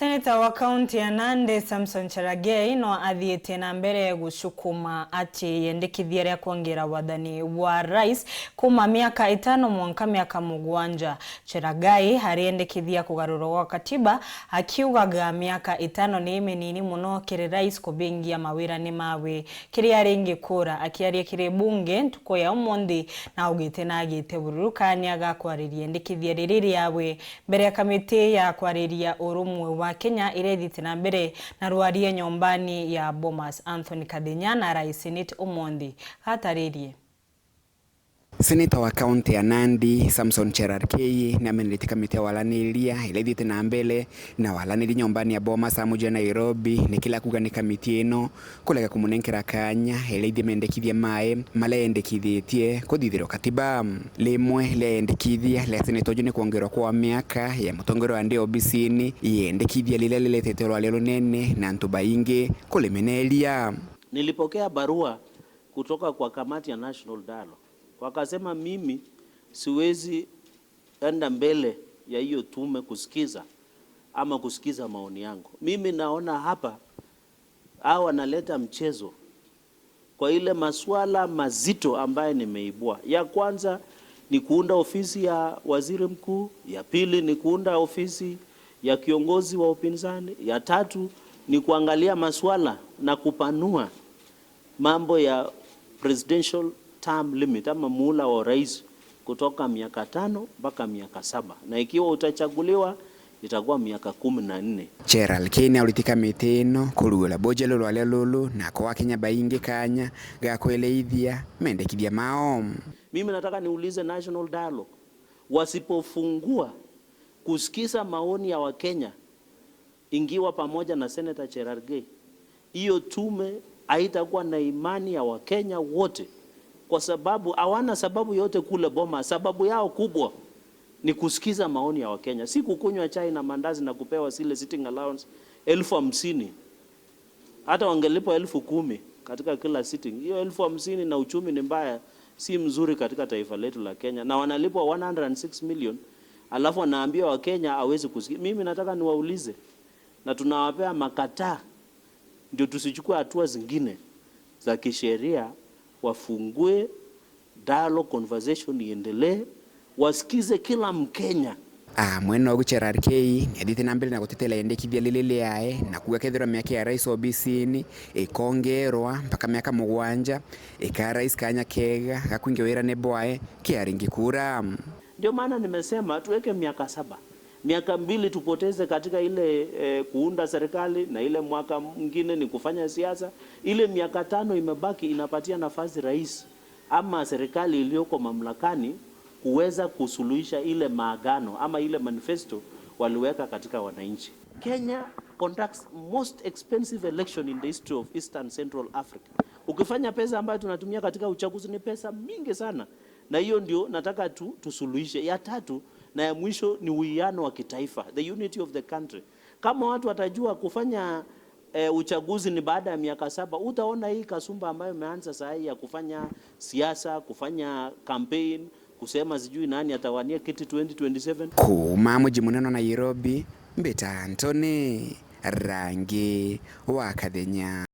Senator wa kaunti ya Nandi Samson Cherargei no athiete na mbere gucukuma ati Yendekithia ria kuongera wathani wa RAIS kuma miaka 5 mwanka miaka 7. Cherargei ariendekithia kugarura wa katiba akiugaga miaka 5 ni minini muno kiri RAIS kubingia mawira ni mawe kiria ringi kura akiaria kiri bunge ntuko ya umundi na ugite na agite bururukani agakwariria Yendekithia riri RIAWE mbere ya kamiti ya kwariria urumwe wa Kenya irethite na mbere na rwarie nyombani ya Bomas Anthony Kadenya na RAIS Senate umundi hataririe. Senator wa kaunti ya Nandi Samson Cherargei na amenilete kamiti ya walaniria ilethite na mbele na walaniri nyombani ya Bomas amuja Nairobi ni kila kuga ni kamiti ino kulega kumunenkera kanya ilethi mendekithia mae malendekithietie kuthithiro katiba limwe lendekithia le senator jone kuongerwa kwa miaka ya mutongero ande obisini yendekithia lile lilethete lwa lelo nene na ntubaingi kulimenelia. Nilipokea barua kutoka kwa kamati ya National Dialogue. Wakasema mimi siwezi enda mbele ya hiyo tume kusikiza ama kusikiza maoni yangu. Mimi naona hapa hao wanaleta mchezo kwa ile masuala mazito ambaye nimeibua. Ya kwanza ni kuunda ofisi ya waziri mkuu, ya pili ni kuunda ofisi ya kiongozi wa upinzani, ya tatu ni kuangalia masuala na kupanua mambo ya presidential term limit ama muhula wa rais kutoka miaka 5 mpaka miaka 7 na ikiwa utachaguliwa itakuwa miaka 14. Cherargei ulitika mitino kurugula bojelo lwale lulu na kwa Kenya baingi kanya gakweleithia mendekithia mao. Mimi nataka niulize National Dialogue wasipofungua kusikiza maoni ya Wakenya ingiwa pamoja na Senator Cherargei, hiyo tume haitakuwa na imani ya Wakenya wote, kwa sababu hawana sababu yote kule Boma. Sababu yao kubwa ni kusikiza maoni ya Wakenya, si kukunywa chai na mandazi na kupewa zile sitting allowance 50,000. Hata wangelipwa 10,000 katika kila sitting. Hiyo 50,000 na uchumi ni mbaya, si mzuri katika taifa letu la Kenya, na wanalipwa 106 million alafu wanaambia Wakenya hawezi kusikiza. Mimi nataka niwaulize na tunawapea makataa ndio tusichukue hatua zingine za kisheria, wafungue dialogue conversation iendelee, wasikize kila Mkenya. Mwena wa Cherargei edite na mbele na gutetela Yendekithia lile yae na kuga kethira miaka ya RAIS obisini ikongerwa mpaka miaka 7 ika RAIS kanya kega gakwinge wira ne bwae kiaringi kura. Ndio maana nimesema tuweke miaka 7. Miaka 2 tupoteze katika ile kuunda serikali na ile mwaka mwingine ni kufanya siasa. Ile miaka 5 imebaki inapatia nafasi rais ama serikali iliyoko mamlakani kuweza kusuluhisha ile maagano ama ile manifesto waliweka katika wananchi. Kenya conducts most expensive election in the history of Eastern Central Africa. Ukifanya pesa ambayo tunatumia katika uchaguzi ni pesa mingi sana, na hiyo ndio nataka tusuluhishe. Ya tatu na ya mwisho ni uwiano wa kitaifa, the unity of the country. Kama watu watajua kufanya uchaguzi ni baada ya miaka 7, utaona hii kasumba ambayo imeanza saa hii ya kufanya siasa, kufanya campaign, kusema sijui nani atawania kiti 2027. Kuma mji munene Nairobi, Mbeta Anthony, rangi wa Kadenya.